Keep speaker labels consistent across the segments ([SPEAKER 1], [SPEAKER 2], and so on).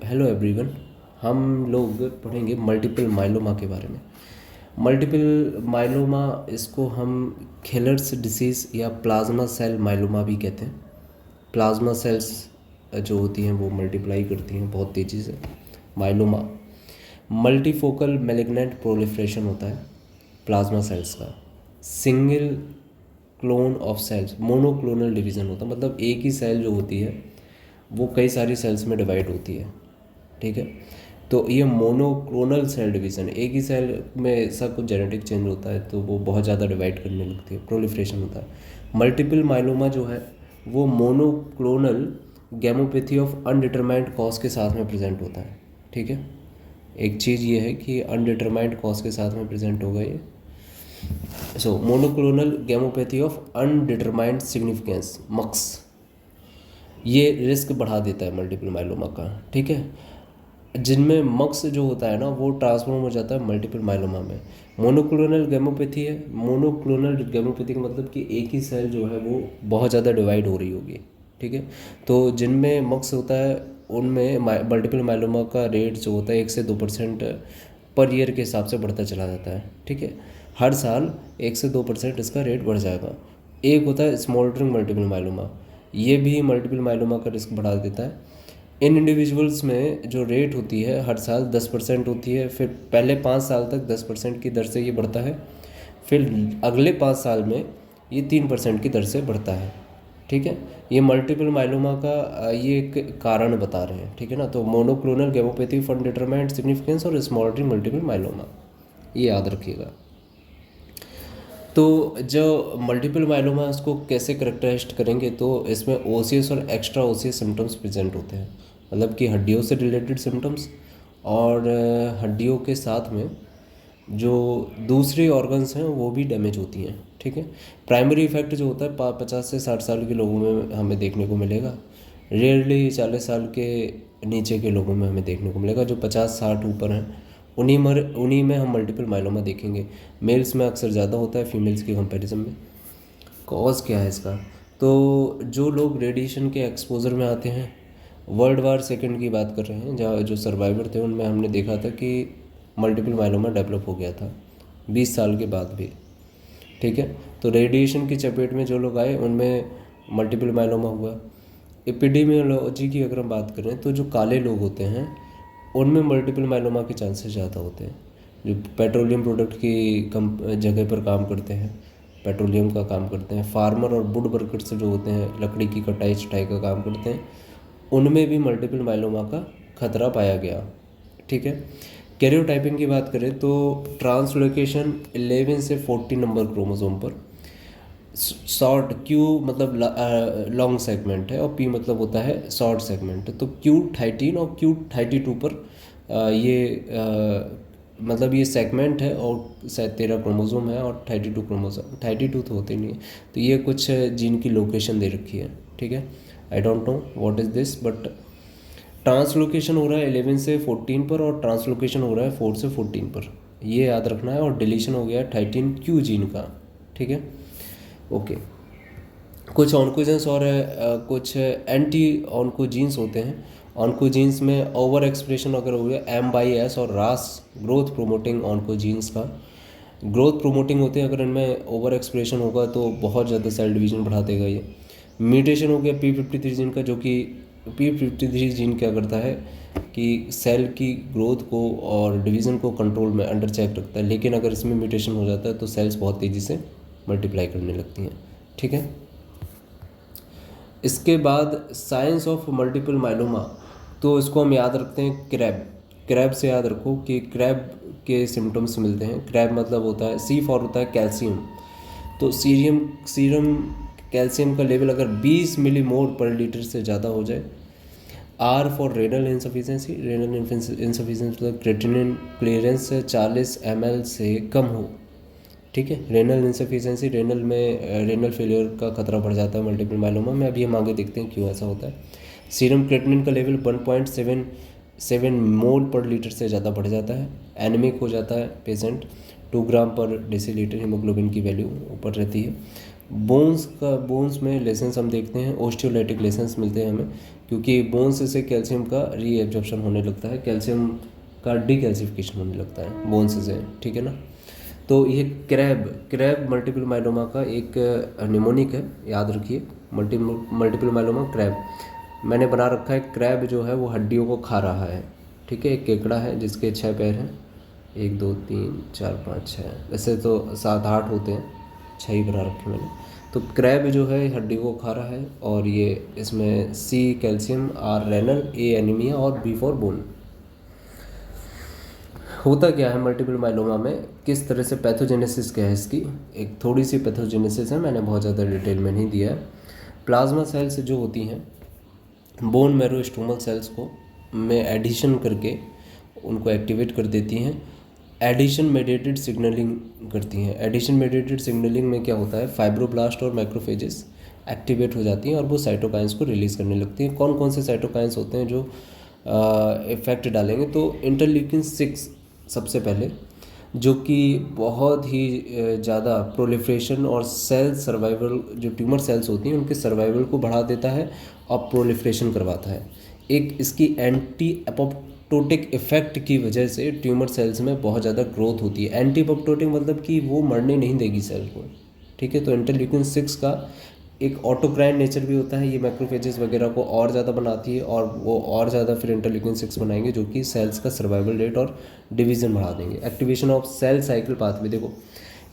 [SPEAKER 1] Hello everyone. हम लोग पढ़ेंगे मल्टीपल माइलोमा के बारे में। मल्टीपल माइलोमा, इसको हम खेलर्स डिसीज़ या प्लाज्मा सेल माइलोमा भी कहते हैं। प्लाज्मा सेल्स जो होती हैं वो मल्टीप्लाई करती हैं बहुत तेज़ी से। माइलोमा मल्टीफोकल मैलिग्नेंट प्रोलिफरेशन होता है प्लाज्मा सेल्स का। Single clone of cells, monoclonal division होता है, मतलब एक ही सेल जो होती है वो कई सारी सेल्स में डिवाइड होती है। ठीक है, तो ये मोनोक्लोनल सेल डिवीज़न, एक ही सेल में ऐसा कुछ जेनेटिक चेंज होता है तो वो बहुत ज़्यादा डिवाइड करने लगती है, प्रोलिफरेशन होता है। मल्टीपल माइलोमा जो है वो मोनोक्लोनल गैमोपैथी ऑफ अनडिटरमाइंड कॉज के साथ में प्रेजेंट होता है। ठीक है, एक चीज़ ये है कि अनडिटरमाइंड कॉज के साथ में प्रेजेंट होगा ये। सो मोनोक्लोनल गैमोपैथी ऑफ अनडिटरमाइंड सिग्निफिकेंस, मक्स, ये रिस्क बढ़ा देता है मल्टीपल माइलोमा का। ठीक है, जिनमें मक्स जो होता है ना वो ट्रांसफॉर्म हो जाता है मल्टीपल माइलोमा में। मोनोक्लोनल गैमोपैथी है, मोनोक्लोनल गैमोपैथी का मतलब कि एक ही सेल जो है वो बहुत ज़्यादा डिवाइड हो रही होगी। ठीक है, तो जिनमें मक्स होता है उनमें मल्टीपल माइलोमा का रेट जो होता है 1 से 2% पर ईयर के हिसाब से बढ़ता चला जाता है। ठीक है, हर साल 1 से 2% इसका रेट बढ़ जाएगा। एक होता है स्मॉल्टरिंग मल्टीपल माइलोमा, ये भी मल्टीपल माइलोमा का रिस्क बढ़ा देता है। इन इंडिविजुअल्स में जो रेट होती है हर साल 10% होती है, फिर पहले 5 साल तक 10% की दर से ये बढ़ता है, फिर अगले 5 साल में ये 3% की दर से बढ़ता है। ठीक है, ये मल्टीपल माइलोमा का ये एक कारण बता रहे हैं। ठीक है ना, तो मोनोक्लोनल गैमोपैथी फॉर डिटरमाइंड सिग्निफिकेंस और स्मॉल्टरिंग मल्टीपल माइलोमा, ये याद रखिएगा। तो जो मल्टीपल माइलोमा है उसको कैसे करेक्टराइज करेंगे, तो इसमें ओसियस और एक्स्ट्रा ओसियस सिम्टम्स प्रेजेंट होते हैं, मतलब कि हड्डियों से रिलेटेड सिम्टम्स और हड्डियों के साथ में जो दूसरे ऑर्गन्स हैं वो भी डैमेज होती हैं। ठीक है, प्राइमरी इफेक्ट जो होता है 50 से 60 साल के लोगों में हमें देखने को मिलेगा, रेयरली 40 साल के नीचे के लोगों में हमें देखने को मिलेगा। जो 50-60 ऊपर हैं उन्हीं में हम मल्टीपल माइलोमा देखेंगे। मेल्स में अक्सर ज़्यादा होता है फीमेल्स के कंपैरिजन में। कॉज क्या है इसका, तो जो लोग रेडिएशन के एक्सपोजर में आते हैं, वर्ल्ड वार सेकेंड की बात कर रहे हैं, जहाँ जो सर्वाइवर थे उनमें हमने देखा था कि मल्टीपल माइलोमा डेवलप हो गया था 20 साल के बाद भी। ठीक है, तो रेडिएशन की चपेट में जो लोग आए उनमें मल्टीपल माइलोमा हुआ। एपिडेमियोलॉजी की अगर हम बात करें तो जो काले लोग होते हैं उनमें मल्टीपल माइलोमा के चांसेस ज़्यादा होते हैं। जो पेट्रोलियम प्रोडक्ट की जगह पर काम करते हैं, पेट्रोलियम का काम करते हैं, फार्मर और वुड वर्कर्स जो होते हैं, लकड़ी की कटाई छटाई का काम करते हैं, उनमें भी मल्टीपल माइलोमा का खतरा पाया गया। ठीक है, कैरियोटाइपिंग की बात करें तो ट्रांसलोकेशन 11 से 14 नंबर क्रोमोसोम पर, शॉर्ट क्यू मतलब लॉन्ग सेगमेंट है और पी मतलब होता है शॉर्ट सेगमेंट है, तो Q13 और Q32 पर मतलब ये सेगमेंट है और शायद 13 क्रोमोसोम है और 32 क्रोमोसोम, 32 तो होते नहीं है, तो ये कुछ जीन की लोकेशन दे रखी है। ठीक है, I don't know what is this, but translocation हो रहा है 11 से 14 पर और ट्रांसलोकेशन हो रहा है 4 से 14 पर, ये याद रखना है। और डिलीशन हो गया है 13Q जीन का। ठीक है, ओके। कुछ ऑन्कोजेंस और कुछ एंटी ऑन्कोजीन्स होते हैं। ऑन्कोजीन्स में ओवर एक्सप्रेशन अगर हो गया M/S और RAS, ग्रोथ प्रोमोटिंग ऑन्कोजीन्स का, ग्रोथ प्रोमोटिंग होते हैं, अगर इनमें ओवर एक्सप्रेशन होगा तो बहुत ज़्यादा सेल डिवीजन बढ़ा देगा ये। म्यूटेशन हो गया P53 जीन का, जो कि P53 जीन क्या करता है कि सेल की ग्रोथ को और डिवीज़न को कंट्रोल में अंडर चेक रखता है, लेकिन अगर इसमें म्यूटेशन हो जाता है तो सेल्स बहुत तेज़ी से मल्टीप्लाई करने लगती हैं। ठीक है, इसके बाद साइंस ऑफ मल्टीपल माइलोमा, तो इसको हम याद रखते हैं क्रैब से याद रखो कि क्रैब के सिम्टम्स मिलते हैं। क्रैब मतलब होता है C फॉर होता है कैल्शियम, तो सीरम कैल्शियम का लेवल अगर 20 मिलीमोल पर लीटर से ज़्यादा हो जाए। R for renal insufficiency, renal insufficiency मतलब क्रेटिनिन क्लियरेंस 40 ml से कम हो। ठीक है, रेनल इंसफिशेंसी, रेनल में रेनल फेलियर का खतरा बढ़ जाता है मल्टीपल माइलोमा में। अभी हम आगे देखते हैं क्यों ऐसा होता है। सीरम क्रेटिनिन का लेवल 1.77 मोल पर लीटर से ज़्यादा बढ़ जाता है, एनीमिक हो जाता है पेशेंट, 2 ग्राम पर डेसीलीटर हीमोग्लोबिन की वैल्यू ऊपर रहती है। बोन्स में लेसेंस हम देखते हैं, ओस्टियोलाइटिक लेसेंस मिलते हैं हमें क्योंकि बोन्स से कैल्शियम का रीएब्जॉर्प्शन होने लगता है, कैल्शियम का डीकैल्सिफिकेशन होने लगता है बोन्स से, ठीक है ना। तो ये क्रैब मल्टीपल माइलोमा का एक निमोनिक है, याद रखिए। मल्टीपल माइलोमा क्रैब मैंने बना रखा है। क्रैब जो है वो हड्डियों को खा रहा है, ठीक है। एक केकड़ा है जिसके 6 पैर हैं, 1 2 3 4 5 6, वैसे तो 7 8 होते हैं, 6 ही बना रखे मैंने। तो क्रैब जो है हड्डी को खा रहा है, और ये इसमें C calcium, R renal, A anaemia और B फॉर बोन। होता क्या है मल्टीपल माइलोमा में, किस तरह से पैथोजेनेसिस क्या है इसकी, एक थोड़ी सी पैथोजेनेसिस है, मैंने बहुत ज़्यादा डिटेल में नहीं दिया है। प्लाज्मा सेल्स जो होती हैं बोन मैरो स्टोमल सेल्स को में एडिशन करके उनको एक्टिवेट कर देती हैं, एडिशन मेडिएटेड सिग्नलिंग करती हैं। एडिशन मेडिएटेड सिग्नलिंग में क्या होता है, फाइब्रोब्लास्ट और मैक्रोफेजेस एक्टिवेट हो जाती हैं और वो साइटोकाइंस को रिलीज़ करने लगती हैं। कौन कौन से साइटोकाइंस होते हैं जो इफेक्ट डालेंगे, तो इंटरल्यूकिन 6 सबसे पहले, जो कि बहुत ही ज़्यादा प्रोलिफ्रेशन और सेल सर्वाइवल, जो ट्यूमर सेल्स होती हैं उनके सर्वाइवल को बढ़ा देता है और प्रोलिफ्रेशन करवाता है। एक इसकी एंटी एपोप्टोटिक इफेक्ट की वजह से ट्यूमर सेल्स में बहुत ज़्यादा ग्रोथ होती है। एंटी एपोप्टोटिक मतलब कि वो मरने नहीं देगी सेल को, ठीक है। तो इंटरल्यूकिन 6 का एक ऑटोक्राइन नेचर भी होता है, ये मैक्रोफेजेस वगैरह को और ज़्यादा बनाती है, और वो और ज़्यादा फिर इंटरल्यूकिन 6 बनाएंगे जो कि सेल्स का सर्वाइवल रेट और डिवीजन बढ़ा देंगे। Activation of cell cycle pathway, देखो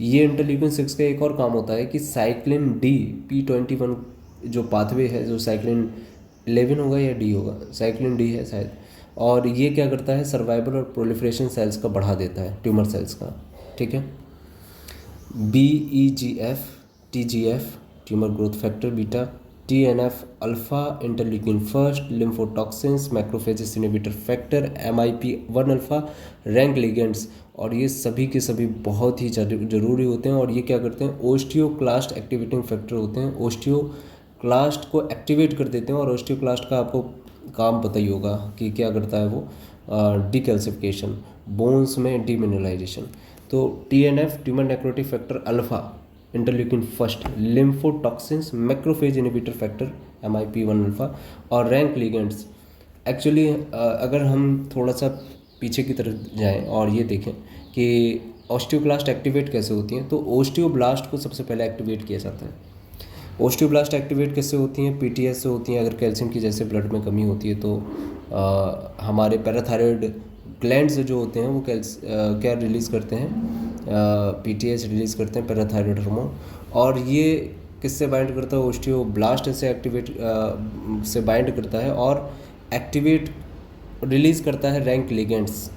[SPEAKER 1] ये इंटरल्यूकिन 6 का एक और काम होता है कि साइक्लिन डी P21 जो पाथवे है, जो साइक्लिन 11 होगा या डी होगा, साइक्लिन डी है शायद, और ये क्या करता है, सर्वाइवल और प्रोलिफ्रेशन सेल्स का बढ़ा देता है, ट्यूमर सेल्स का, ठीक है। BEGF TGF tumour growth factor beta, TNF alpha interleukin first, lymphotoxins, macrophages inhibitor factor, MIP-1 alpha, rank ligands, और ये सभी के सभी बहुत ही ज़रूरी होते हैं। और ये क्या करते हैं, ओस्टियोक्लास्ट एक्टिवेटिंग फैक्टर होते हैं, ओस्टियोक्लास्ट को एक्टिवेट कर देते हैं। और ओस्टियोक्लास्ट का आपको काम पता ही होगा कि क्या करता है वो, डीकैल्सिफिकेशन, बोन्स में डीमिनरलाइजेशन। तो TNF tumour necrotic factor alpha interleukin first, lymphotoxins, macrophage inhibitor factor MIP-1 alpha, और रैंक लिगेंड्स। एक्चुअली अगर हम थोड़ा सा पीछे की तरफ जाएं और ये देखें कि ऑस्टियोब्लास्ट एक्टिवेट कैसे होती हैं, तो ओस्टियोब्लास्ट को सबसे पहले एक्टिवेट किया जाता है। ओस्टियोब्लास्ट एक्टिवेट कैसे होती हैं, PTS से होती हैं। अगर कैल्शियम की जैसे ब्लड में कमी होती है तो हमारे पैराथायरॉयड ग्लैंड्स जो होते हैं वो क्या रिलीज़ करते हैं, PTS रिलीज़ करते हैं, पैराथायरॉयड हार्मोन। और ये किससे बाइंड करता है, ओस्टियोब्लास्ट से एक्टिवेट से बाइंड करता है और एक्टिवेट रिलीज़ करता है रैंक लिगेंड्स।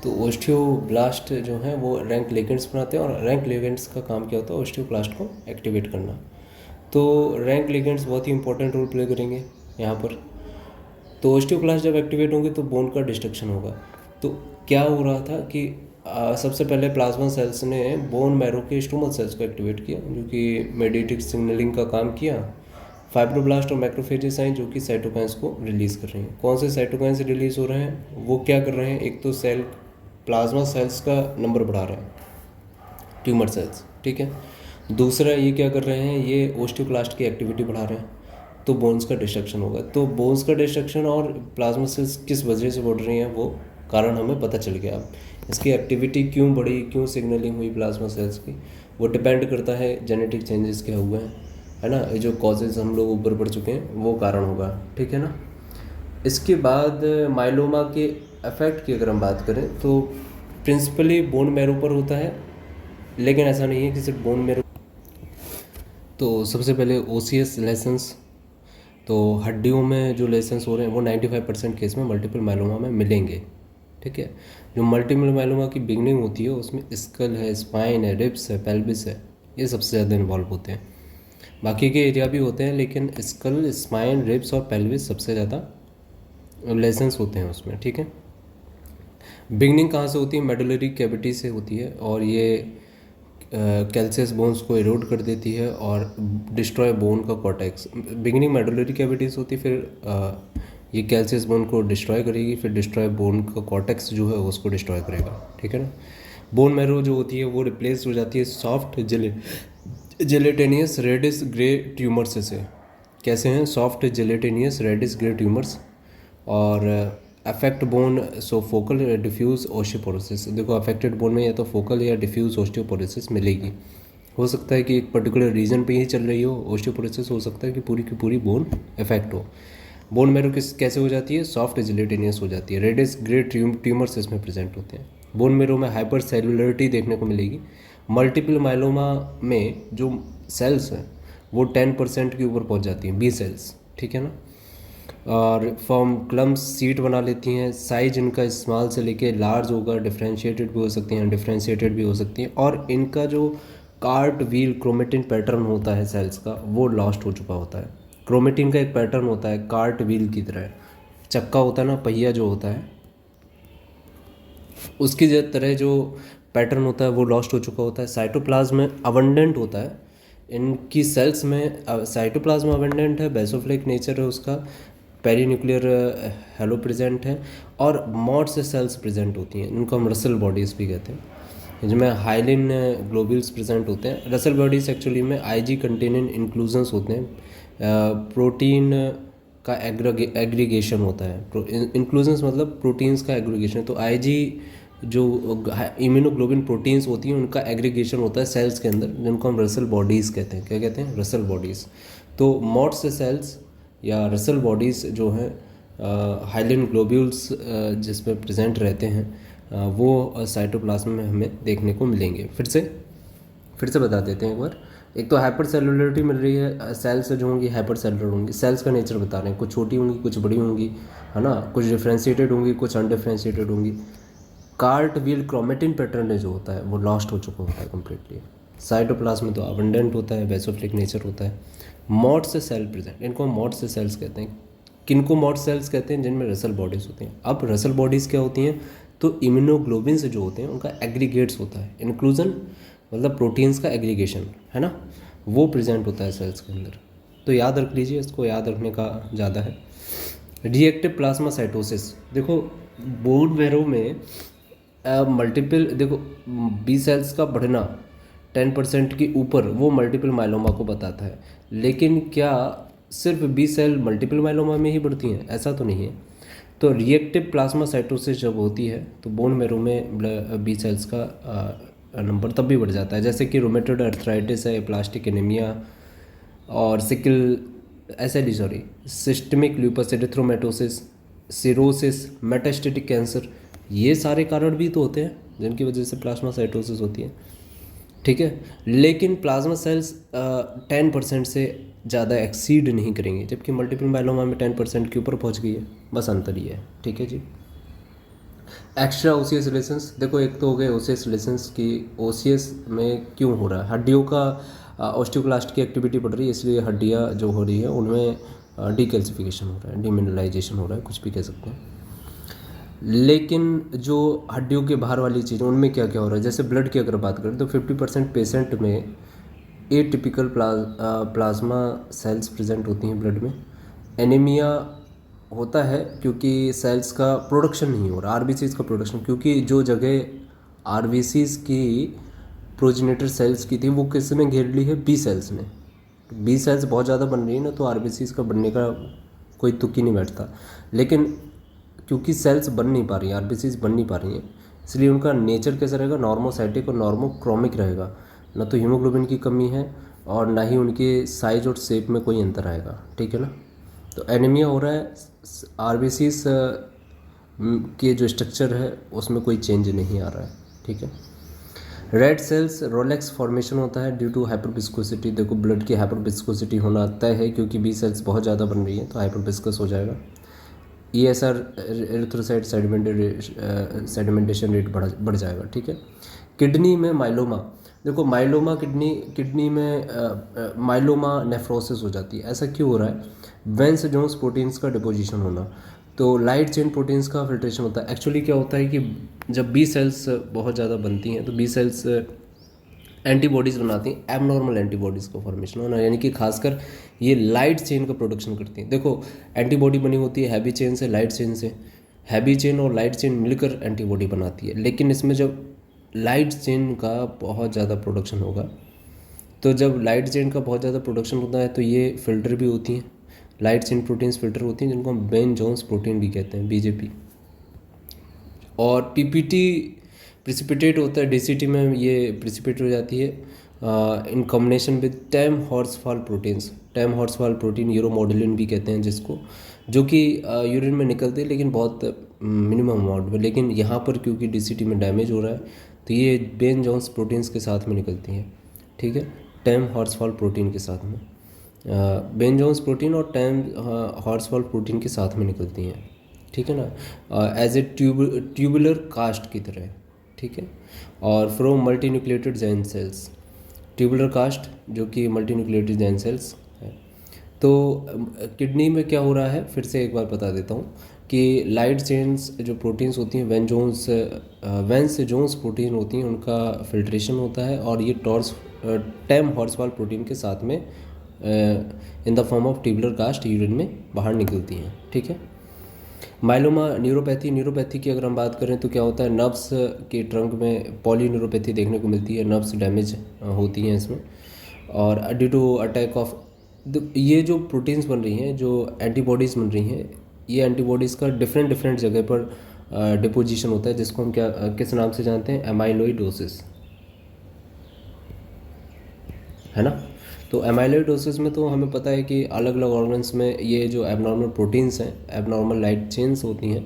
[SPEAKER 1] तो ओस्टियोब्लास्ट जो हैं वो रैंक लिगेंड्स बनाते हैं, और रैंक लिगेंड्स का काम क्या होता है, ओस्टियोब्लास्ट को एक्टिवेट करना। तो रैंक लिगेंड्स बहुत ही इंपॉर्टेंट रोल प्ले करेंगे यहाँ पर। तो ओस्टियोब्लास्ट जब एक्टिवेट होंगे तो बोन का डिस्ट्रक्शन होगा। तो क्या हो रहा था कि सबसे पहले प्लाज्मा सेल्स ने बोन मैरो के स्टोमल सेल्स को एक्टिवेट किया, जो कि मेडिएटेड सिग्नलिंग का काम किया। फाइब्रोब्लास्ट और मैक्रोफेजेस हैं जो कि साइटोकाइंस को रिलीज़ कर रहे हैं। कौन से साइटोकाइंस रिलीज़ हो रहे हैं, वो क्या कर रहे हैं, एक तो सेल प्लाज्मा सेल्स का नंबर बढ़ा रहे हैं, ट्यूमर सेल्स, ठीक है। दूसरा ये क्या कर रहे हैं, ये ओस्टियोक्लास्ट की एक्टिविटी बढ़ा रहे हैं, तो बोन्स का डिस्ट्रक्शन होगा। तो बोन्स का डिस्ट्रक्शन और प्लाज्मा सेल्स किस वजह से बढ़ रही हैं वो कारण हमें पता चल गया। अब इसकी एक्टिविटी क्यों बढ़ी, क्यों सिग्नलिंग हुई प्लाज्मा सेल्स की, वो डिपेंड करता है जेनेटिक चेंजेस क्या हुए हैं, है ना। ये जो कॉजेज हम लोग ऊपर पढ़ चुके हैं वो कारण होगा, ठीक है ना। इसके बाद माइलोमा के इफेक्ट की अगर हम बात करें तो प्रिंसिपली बोन मैरो पर होता है, लेकिन ऐसा नहीं है कि सिर्फ बोन मैरो। तो सबसे पहले OCS लेसन्स, तो हड्डियों में जो लेसन्स हो रहे हैं वो 95% केस में मल्टीपल माइलोमा में मिलेंगे, ठीक है। जो मल्टीपल माइलोमा की बिगनिंग होती है उसमें स्कल है, स्पाइन है, रिब्स है, पेल्विस है, ये सबसे ज़्यादा इन्वॉल्व होते हैं। बाकी के एरिया भी होते हैं लेकिन स्कल, स्पाइन, रिब्स और पेल्विस सबसे ज़्यादा लेसन्स होते हैं उसमें, ठीक है। बिगनिंग कहाँ से होती है, मेडुलरी कैविटी से होती है, और ये कैल्सियस बोन्स को इरोड कर देती है और डिस्ट्रॉय बोन का कॉर्टेक्स। बिगिनिंग मेडुलरी कैविटी से होती है, फिर ये कैल्सियस बोन को डिस्ट्रॉय करेगी, फिर डिस्ट्रॉय बोन का कॉर्टेक्स जो है उसको डिस्ट्रॉय करेगा, ठीक है ना। बोन मैरो जो होती है वो रिप्लेस हो जाती है soft gelatinous reddish grey tumours से, कैसे हैं, soft gelatinous reddish grey tumours, और affect bone so focal diffuse osteoporosis. देखो अफेक्टेड बोन में या तो फोकल या डिफ्यूज ओस्टियोपोरोसिस मिलेगी। हो सकता है कि एक पर्टिकुलर रीजन पे ही चल रही हो ओस्टियोपोरोसिस, हो सकता है कि पूरी की पूरी बोन इफेक्ट हो। बोन मैरो कैसे हो जाती है, सॉफ्ट जेलेटिनियस हो जाती है। रेडिस ग्रे ट्यूमर्स इसमें प्रेजेंट होते हैं। बोन मैरो में हाइपर सेलुलरिटी देखने को मिलेगी। मल्टीपल माइलोमा में जो सेल्स हैं वो 10% के ऊपर पहुंच जाती हैं, बी सेल्स, ठीक है ना, और फॉर्म क्लम्स सीट बना लेती हैं। साइज इनका स्मॉल से लेके लार्ज होगा, डिफ्रेंशिएटेड भी हो सकती हैं, अनडिफ्रेंशिएटेड भी हो सकती हैं, और इनका जो कार्ट व्हील क्रोमेटिन पैटर्न होता है सेल्स का वो लॉस्ट हो चुका होता है। क्रोमेटिन का एक पैटर्न होता है कार्ट व्हील की तरह, चक्का होता है ना, पहिया जो होता है, उसकी तरह जो पैटर्न होता है वो लॉस्ट हो चुका होता है। साइटोप्लाज्म में अबंडेंट होता है इनकी सेल्स में, साइटोप्लाज्म अबंडेंट है, बेसोफिलिक नेचर है उसका, पेरीन्यूक्लियर हेलो प्रेजेंट है, और मॉड से सेल्स प्रेजेंट होती हैं, इनको हम रसल बॉडीज़ भी कहते हैं, जिनमें हाइलिन ग्लोब्यूल्स प्रेजेंट होते हैं। रसल बॉडीज़ एक्चुअली में आईजी कंटेनिंग इंक्लूजन्स होते हैं, प्रोटीन का एग्रीगेशन होता है। इंक्लूजन्स मतलब प्रोटीन्स का एग्रीगेशन, तो आईजी जो इम्यूनोग्लोबिन प्रोटीन्स होती हैं उनका एग्रीगेशन होता है सेल्स के अंदर, जिनको हम रसल बॉडीज़ कहते हैं। क्या कहते हैं, रसल बॉडीज़। तो मॉड से सेल्स या रसल बॉडीज़ जो हैं हाइलिन ग्लोब्यूल्स जिसमें प्रेजेंट रहते हैं वो साइटोप्लाज्म में हमें देखने को मिलेंगे। फिर से बता देते हैं एक बार। एक तो हाइपर सेलुलरिटी मिल रही है, सेल्स जो होंगी हाइपर सेलुलर होंगी। सेल्स का नेचर बता रहे हैं, कुछ छोटी होंगी कुछ बड़ी होंगी, है ना, कुछ डिफ्रेंशिएटेड होंगी कुछ अनडिफ्रेंशिएटेड होंगी। कार्ट व्हील क्रोमेटिन पैटर्न जो होता है वो लॉस्ट हो चुका होता है कम्प्लीटली। साइटोप्लाज्म में तो अबंडेंट होता है, बेसोफिलिक नेचर होता है। मॉड से सेल प्रेजेंट, इनको हम मॉड से सेल्स कहते हैं। किनको मॉड सेल्स कहते हैं, जिनमें रसल बॉडीज़ होती हैं। अब रसल बॉडीज़ क्या होती हैं, तो इम्यूनोग्लोबिन से जो होते हैं उनका एग्रीगेट्स होता है, इंक्लूजन मतलब प्रोटीन्स का एग्रीगेशन, है ना, वो प्रेजेंट होता है सेल्स के अंदर। तो याद रख लीजिए, इसको याद रखने का ज़्यादा है। रिएक्टिव प्लाज्मा साइटोसिस, देखो बोन मैरो में मल्टीपल, देखो बी सेल्स का बढ़ना 10% के ऊपर वो मल्टीपल माइलोमा को बताता है, लेकिन क्या सिर्फ बी सेल मल्टीपल माइलोमा में ही बढ़ती हैं, ऐसा तो नहीं है। तो रिएक्टिव प्लाज्मा साइटोसिस जब होती है तो बोन मैरो में बी सेल्स का नंबर तब भी बढ़ जाता है, जैसे कि रोमेटोइड अर्थराइटिस है, प्लास्टिक एनीमिया, और systemic lupus erythematosus, cirrhosis, metastatic cancer, ये सारे कारण भी तो होते हैं जिनकी वजह से प्लाज्मा साइटोसिस होती है, ठीक है। लेकिन प्लाज्मा सेल्स 10% से ज़्यादा एक्सीड नहीं करेंगे, जबकि मल्टीपल माइलोमा में 10% के ऊपर पहुंच गई है, बस अंतर ही है, ठीक है जी। एक्स्ट्रा ओसियस रिलेशंस, देखो एक तो हो गए ओसियस रिलेशंस की ओसियस में क्यों हो रहा है, हड्डियों का ऑस्टियोक्लास्ट की एक्टिविटी बढ़ रही है, इसलिए हड्डियाँ जो हो रही है उनमें डीकैल्सिफिकेशन हो रहा है, डीमिनरलाइजेशन हो रहा है, कुछ भी कह सकते हैं। लेकिन जो हड्डियों के बाहर वाली चीज़ उनमें क्या क्या हो रहा है, जैसे ब्लड की अगर बात करें तो 50% पेशेंट में एटिपिकल प्लाज्मा सेल्स प्रेजेंट होती हैं ब्लड में। एनीमिया होता है क्योंकि सेल्स का प्रोडक्शन नहीं हो रहा, आरबीसीज का प्रोडक्शन, क्योंकि जो जगह आरबीसीज की प्रोजेनेटर सेल्स की थी वो किसने घेर ली है, बी सेल्स ने। बी सेल्स बहुत ज़्यादा बन रही है ना, तो आरबीसीज का बनने का कोई तुक ही नहीं बैठता। लेकिन क्योंकि सेल्स बन नहीं पा रही हैं, आरबीसीज बन नहीं पा रही हैं, इसलिए उनका नेचर कैसा रहेगा, नॉर्मोसाइटिक और नॉर्मोक्रोमिक रहेगा। ना तो हीमोग्लोबिन की कमी है और ना ही उनके साइज और शेप में कोई अंतर आएगा, ठीक है ना। तो एनीमिया हो रहा है, आरबीसीज के जो स्ट्रक्चर है उसमें कोई चेंज नहीं आ रहा है, ठीक है। रेड सेल्स रोलेक्स फॉर्मेशन होता है ड्यू टू हाइपरविस्कोसिटी। देखो ब्लड की हाइपरविस्कोसिटी होना तय है, क्योंकि बी सेल्स बहुत ज़्यादा बन रही है तो हाइपरविस्कस हो जाएगा। ESR एरिथ्रोसाइट सेडिमेंटेशन रेट बढ़ जाएगा, ठीक है। किडनी में माइलोमा, देखो माइलोमा किडनी में माइलोमा नेफ्रोसिस हो जाती है। ऐसा क्यों हो रहा है, वेंस जोन्स प्रोटीन्स का डिपोजिशन होना, तो लाइट चेन प्रोटीन्स का फिल्ट्रेशन होता है। एक्चुअली क्या होता है कि जब बी सेल्स बहुत ज़्यादा बनती हैं तो बी सेल्स एंटीबॉडीज़ बनाती हैं, एबनॉर्मल एंटीबॉडीज़ का फॉर्मेशन होना, यानी कि खासकर ये लाइट चेन का प्रोडक्शन करती हैं। देखो एंटीबॉडी बनी होती है हैवी चेन से, लाइट चेन से, हैवी चेन और लाइट चेन मिलकर एंटीबॉडी बनाती है। लेकिन इसमें जब लाइट चेन का बहुत ज़्यादा प्रोडक्शन होगा, तो जब लाइट चेन का बहुत ज़्यादा प्रोडक्शन होता है तो ये फिल्टर भी होती हैं, लाइट चेन प्रोटीन्स फिल्टर होती हैं जिनको हम बेन जोन्स प्रोटीन भी कहते हैं, बीजेपी। और पीपीटी प्रिसिपिटेट होता है, डीसीटी में ये प्रिसिपिटेट हो जाती है in combination with Tamm Horsfall proteins. Tamm Horsfall protein uromodulin भी कहते हैं जिसको, जो कि यूरिन में निकलते हैं लेकिन बहुत मिनिमम अमाउंट में, लेकिन यहाँ पर क्योंकि डीसीटी में डैमेज हो रहा है तो ये बेन जोन्स प्रोटीन्स के साथ में निकलती हैं, ठीक है, टेम हॉर्सफॉल प्रोटीन के साथ में। बेन जोन्स प्रोटीन और टेम हॉर्सफॉल प्रोटीन के साथ में निकलती हैं, ठीक है ना, एज ए ट्यूबुलर कास्ट की तरह, ठीक है। और from multinucleated giant cells, tubular cast जो कि मल्टी न्यूक्लिएटेड जैन सेल्स है। तो किडनी में क्या हो रहा है, फिर से एक बार बता देता हूँ कि लाइट चेन्स जो प्रोटीन्स होती हैं, वेंस जोन्स प्रोटीन होती हैं, उनका फिल्ट्रेशन होता है और ये टेम हॉर्सफॉल प्रोटीन के साथ में in the form of tubular cast urine में बाहर निकलती हैं, ठीक है। माइलोमा न्यूरोपैथी की अगर हम बात करें तो क्या होता है, नर्व्स के ट्रंक में पॉलीन्यूरोपैथी देखने को मिलती है, नर्व्स डैमेज होती हैं इसमें। और ड्यू टू अटैक ऑफ ये जो प्रोटीन्स बन रही हैं, जो एंटीबॉडीज़ बन रही हैं, ये एंटीबॉडीज़ का डिफरेंट जगह पर डिपोजिशन होता है, जिसको हम किस नाम से जानते हैं, एमाइलोइडोसिस, है ना। तो एमाइलोइडोसिस में तो हमें पता है कि अलग अलग ऑर्गन्स में ये जो एबनॉर्मल प्रोटीन्स हैं, एबनॉर्मल लाइट चेन्स होती हैं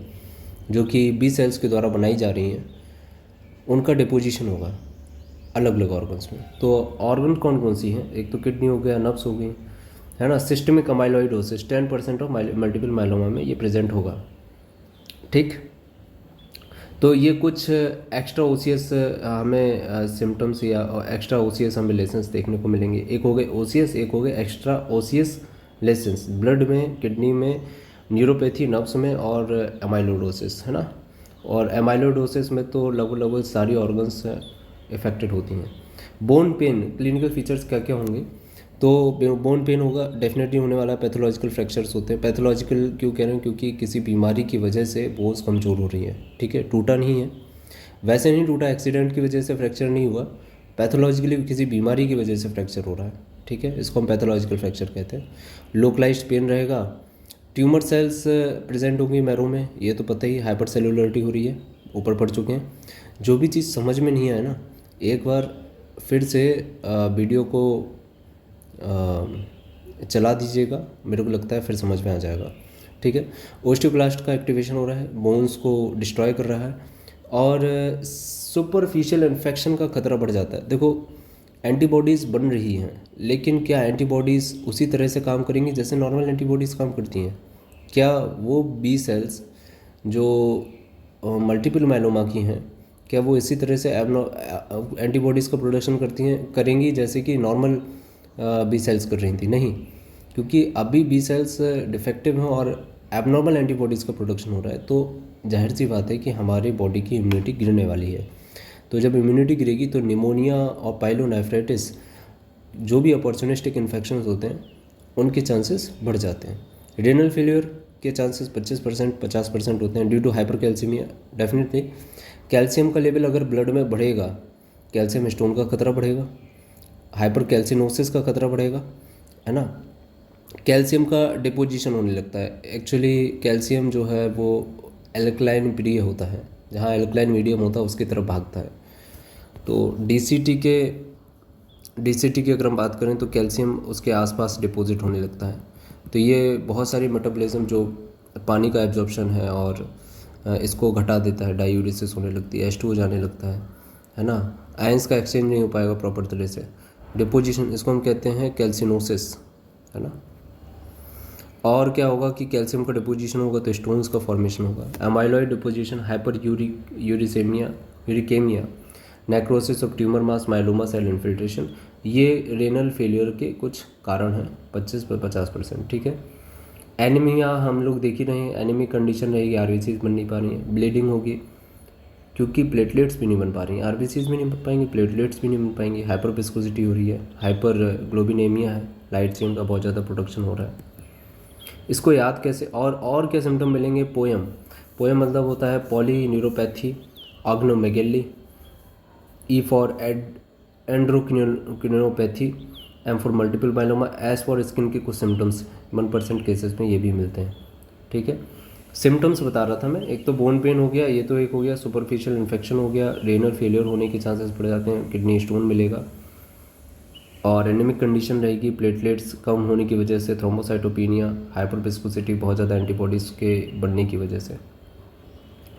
[SPEAKER 1] जो कि बी सेल्स के द्वारा बनाई जा रही हैं, उनका डिपोजिशन होगा अलग अलग ऑर्गन्स में। तो ऑर्गन कौन कौन सी हैं, एक तो किडनी हो गया, नर्व्स हो गई, है ना। Systemic amyloidosis 10% of multiple myeloma में ये प्रेजेंट होगा, ठीक। तो ये कुछ एक्स्ट्रा ओसीएस हमें सिम्टम्स या एक्स्ट्रा ओसीएस हमें लेसेंस देखने को मिलेंगे। एक हो गए ओसीएस, एक हो गए एक्स्ट्रा ओसीएस लेसेंस, ब्लड में, किडनी में, न्यूरोपैथी नर्व्स में और एमाइलोइडोसिस, है ना। और एमाइलोइडोसिस में तो लगभग सारी ऑर्गन्स इफेक्टेड होती हैं। बोन पेन क्लिनिकल फीचर्स क्या क्या होंगे, तो बोन पेन होगा, डेफिनेटली होने वाला। पैथोलॉजिकल फ्रैक्चर्स होते हैं, पैथोलॉजिकल क्यों कह रहे हैं, क्योंकि किसी बीमारी की वजह से बोन्स कमज़ोर हो रही है, ठीक है, टूटा नहीं है, वैसे नहीं टूटा, एक्सीडेंट की वजह से फ्रैक्चर नहीं हुआ, पैथोलॉजिकली किसी बीमारी की वजह से फ्रैक्चर हो रहा है, ठीक है, इसको हम पैथोलॉजिकल फ्रैक्चर कहते हैं। लोकलाइज्ड पेन रहेगा, ट्यूमर सेल्स प्रेजेंट होंगी मैरो में, ये तो पता ही, हाइपर सेलुलरिटी हो रही है, ऊपर पड़ चुके हैं। जो भी चीज़ समझ में नहीं आए ना, एक बार फिर से वीडियो को चला दीजिएगा, मेरे को लगता है फिर समझ में आ जाएगा, ठीक है। ओस्टियोब्लास्ट का एक्टिवेशन हो रहा है, बोन्स को डिस्ट्रॉय कर रहा है और सुपरफिशियल इन्फेक्शन का खतरा बढ़ जाता है। देखो एंटीबॉडीज़ बन रही हैं, लेकिन क्या एंटीबॉडीज़ उसी तरह से काम करेंगी जैसे नॉर्मल एंटीबॉडीज़ काम करती हैं? क्या वो बी सेल्स जो मल्टीपल माइलोमा की हैं, क्या वो इसी तरह से एंटीबॉडीज़ का प्रोडक्शन करेंगी जैसे कि नॉर्मल बी सेल्स कर रही थी? नहीं, क्योंकि अभी बी सेल्स डिफेक्टिव हैं और एबनॉर्मल एंटीबॉडीज़ का प्रोडक्शन हो रहा है, तो जाहिर सी बात है कि हमारे बॉडी की इम्यूनिटी गिरने वाली है। तो जब इम्यूनिटी गिरेगी तो निमोनिया और पाइलोनेफ्राइटिस, जो भी अपॉर्चुनिस्टिक इन्फेक्शंस होते हैं, उनके चांसेस बढ़ जाते हैं। रेनल फेलियर के चांसेस 25% 50% होते हैं due to hypercalcaemia. Definitely calcium का लेवल अगर ब्लड में बढ़ेगा, कैल्शियम स्टोन का खतरा बढ़ेगा, हाइपर कैल्सिनोसिस का खतरा बढ़ेगा, है ना। कैल्शियम का डिपोजिशन होने लगता है। एक्चुअली कैल्शियम जो है वो एल्कलाइन प्रिय होता है, जहाँ एल्कलाइन मीडियम होता है उसकी तरफ भागता है। तो डीसीटी की अगर हम बात करें तो कैल्शियम उसके आसपास डिपॉजिट होने लगता है। तो ये बहुत सारी मेटाबॉलिज्म जो पानी का एब्जॉर्प्शन है और इसको घटा देता है, डायूरिसिस होने लगती है, H2O जाने लगता है ना। आयंस का एक्सचेंज नहीं हो पाएगा प्रॉपर तरह से, डिपोजिशन, इसको हम कहते हैं कैल्सिनोसिस, है ना। और क्या होगा कि कैल्शियम का डिपोजिशन होगा तो स्टोन्स का फॉर्मेशन होगा। Amyloid deposition, hyperuricaemia, necrosis of tumour mass, myeloma cell infiltration, ये रेनल फेलियर के कुछ कारण हैं, 25-50%, ठीक है। एनीमिया हम लोग देख ही रहे हैं, एनीमिक कंडीशन रहेगी, आरबीसीज बन नहीं पा रही हैं, ब्लीडिंग होगी क्योंकि प्लेटलेट्स भी नहीं बन पा रही हैं, आरबीसीज भी नहीं बन पाएंगी, प्लेटलेट्स भी नहीं बन पाएंगी, हाइपर विस्कोसिटी हो रही है, हाइपर ग्लोबिनेमिया है, लाइट चेन का बहुत ज़्यादा प्रोडक्शन हो रहा है। इसको याद कैसे, और क्या सिम्टम मिलेंगे? पोएम मतलब होता है polyneuropathy, organomegaly, E for endocrinopathy, M for multiple myeloma, S for skin के कुछ सिम्टम्स, 1% केसेस में ये भी मिलते हैं। ठीक है, सिम्टम्स बता रहा था मैं, एक तो बोन पेन हो गया, ये तो एक हो गया, सुपरफिशियल इन्फेक्शन हो गया, रेनल फेलियर होने के चांसेस बढ़ जाते हैं, किडनी स्टोन मिलेगा, और एनीमिक कंडीशन रहेगी, प्लेटलेट्स कम होने की वजह से, थ्रोम्बोसाइटोपिनिया, हाइपर विस्कोसिटी, बहुत ज़्यादा एंटीबॉडीज़ के बनने की वजह से।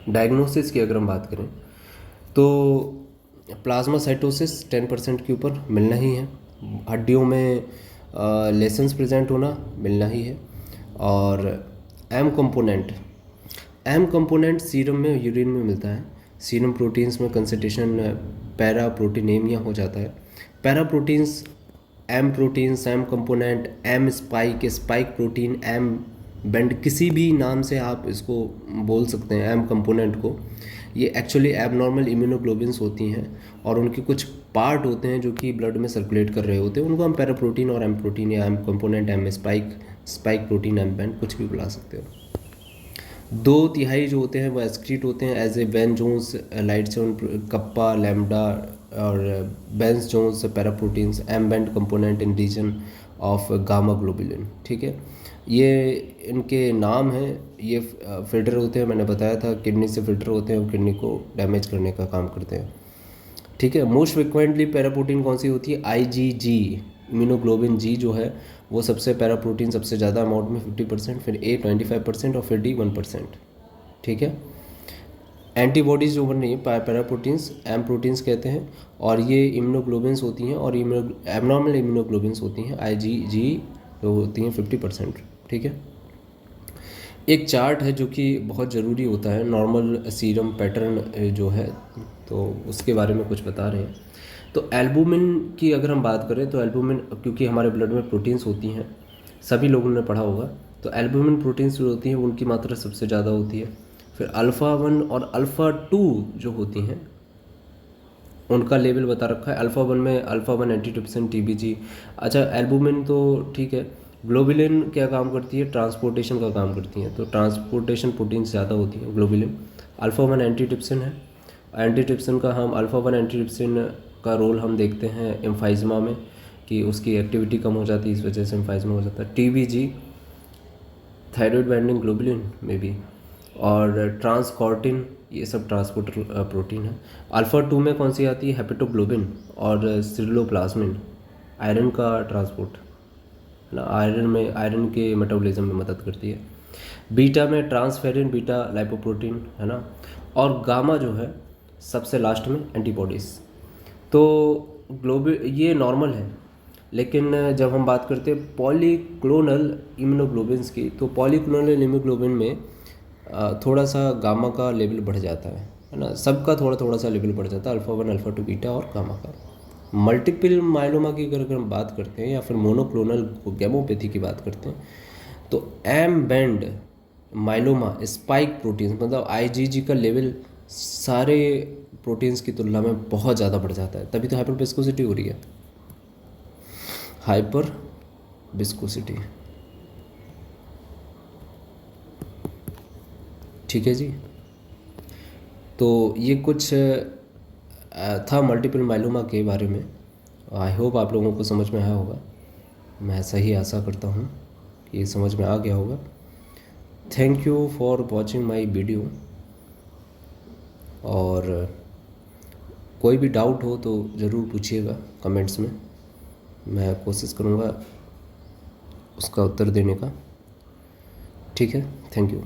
[SPEAKER 1] डायग्नोसिस की अगर हम बात करें तो प्लाज्मा साइटोसिस 10% के ऊपर मिलना ही है, हड्डियों में लेसेंस प्रेजेंट होना मिलना ही है, और एम कंपोनेंट सीरम में, यूरिन में मिलता है। सीरम प्रोटीन्स में कंसंट्रेशन पैरा प्रोटीनेमिया हो जाता है। Paraproteins, M proteins, M component, M spike, spike protein, M band, किसी भी नाम से आप इसको बोल सकते हैं एम कंपोनेंट को। ये एक्चुअली एबनॉर्मल इम्यूनोग्लोबिन्स होती हैं और उनके कुछ पार्ट होते हैं जो कि ब्लड में सर्कुलेट कर रहे होते हैं, उनको हम पैरा प्रोटीन और एम प्रोटीन या M component, M spike, spike protein, M band, कुछ भी बुला सकते हो। 2/3 जो होते हैं वो एक्सक्रीट होते हैं as a Bence Jones, light chain, kappa, lambda और Bence Jones paraproteins, M band component in region of gamma globulin. ठीक है, ये इनके नाम हैं। ये फिल्टर होते हैं, मैंने बताया था किडनी से फिल्टर होते हैं और किडनी को डैमेज करने का काम करते हैं। ठीक है, मोस्ट फ्रिक्वेंटली पैरा प्रोटीन कौन सी होती है? IgG, इम्यूनोग्लोबिन जी जो है वो सबसे पैरा प्रोटीन सबसे ज़्यादा अमाउंट में 50%, फिर A 25% और फिर D 1%। ठीक है, एंटीबॉडीज़ जो बन रही है पैरा प्रोटीन्स, एम प्रोटीन्स कहते हैं, और ये इम्यूनोग्लोबिन्स होती हैं और एबनॉर्मल इम्यूनोग्लोबिन्स होती हैं, IgG जो होती हैं 50%। ठीक है, एक चार्ट है जो कि बहुत ज़रूरी होता है, नॉर्मल सीरम पैटर्न जो है, तो उसके बारे में कुछ बता रहे हैं। तो एल्बुमिन की अगर हम बात करें तो एल्बुमिन, क्योंकि हमारे ब्लड में प्रोटीन्स होती हैं, सभी लोगों ने पढ़ा होगा, तो एल्बुमिन प्रोटीन्स जो होती हैं उनकी मात्रा सबसे ज़्यादा होती है। फिर अल्फ़ा 1 और अल्फ़ा 2 जो होती हैं उनका लेवल बता रखा है। अल्फ़ा 1 में अल्फ़ा 1 एंटीट्रिप्सिन, TBG। अच्छा, एल्बुमिन तो ठीक है, ग्लोबुलिन क्या काम करती है? ट्रांसपोर्टेशन का काम करती है, तो ट्रांसपोर्टेशन प्रोटीन ज़्यादा होती है ग्लोबुलिन। अल्फ़ा 1 एंटीट्रिप्सिन है, एंटीट्रिप्सिन का हम अल्फ़ा 1 एंटीट्रिप्सिन का रोल हम देखते हैं एम्फाइज़मा में कि उसकी एक्टिविटी कम हो जाती है, इस वजह से एम्फाइज़मा हो जाता है। TBG थायराइड बाइंडिंग ग्लोबुलिन में भी, और ट्रांसकॉर्टिन, ये सब ट्रांसपोर्टर प्रोटीन है। अल्फ़ा 2 में कौन सी आती है? हेपेटोग्लोबिन और सिरुलोप्लाज्मिन, आयरन का ट्रांसपोर्ट है ना, आयरन के मेटाबॉलिज्म में मदद करती है। बीटा में ट्रांसफेरिन, बीटा लाइपोप्रोटीन है ना, और गामा जो है सबसे लास्ट में एंटीबॉडीज़। तो ये नॉर्मल है, लेकिन जब हम बात करते हैं पॉलीक्लोनल इम्यूनोग्लोबिन्स की, तो पॉलीक्लोनल इम्यूनोग्लोबिन में थोड़ा सा गामा का लेवल बढ़ जाता है ना, सबका थोड़ा थोड़ा सा लेवल बढ़ जाता है, अल्फ़ा 1, अल्फ़ा 2, बीटा और गामा का। मल्टीपल माइलोमा की अगर हम बात करते हैं या फिर मोनोक्लोनल गैमोपैथी की बात करते हैं, तो M band myeloma spike proteins, मतलब IgG का लेवल सारे प्रोटीन्स की तुलना में बहुत ज़्यादा बढ़ जाता है, तभी तो हाइपर विस्कोसिटी हो रही है, हाइपर विस्कोसिटी। ठीक है जी, तो ये कुछ था मल्टीपल माइलोमा के बारे में। आई होप आप लोगों को समझ में आया होगा, मैं ऐसा ही आशा करता हूँ कि ये समझ में आ गया होगा। Thank you for watching my video, और कोई भी डाउट हो तो ज़रूर पूछिएगा कमेंट्स में, मैं कोशिश करूँगा उसका उत्तर देने का। ठीक है, थैंक यू।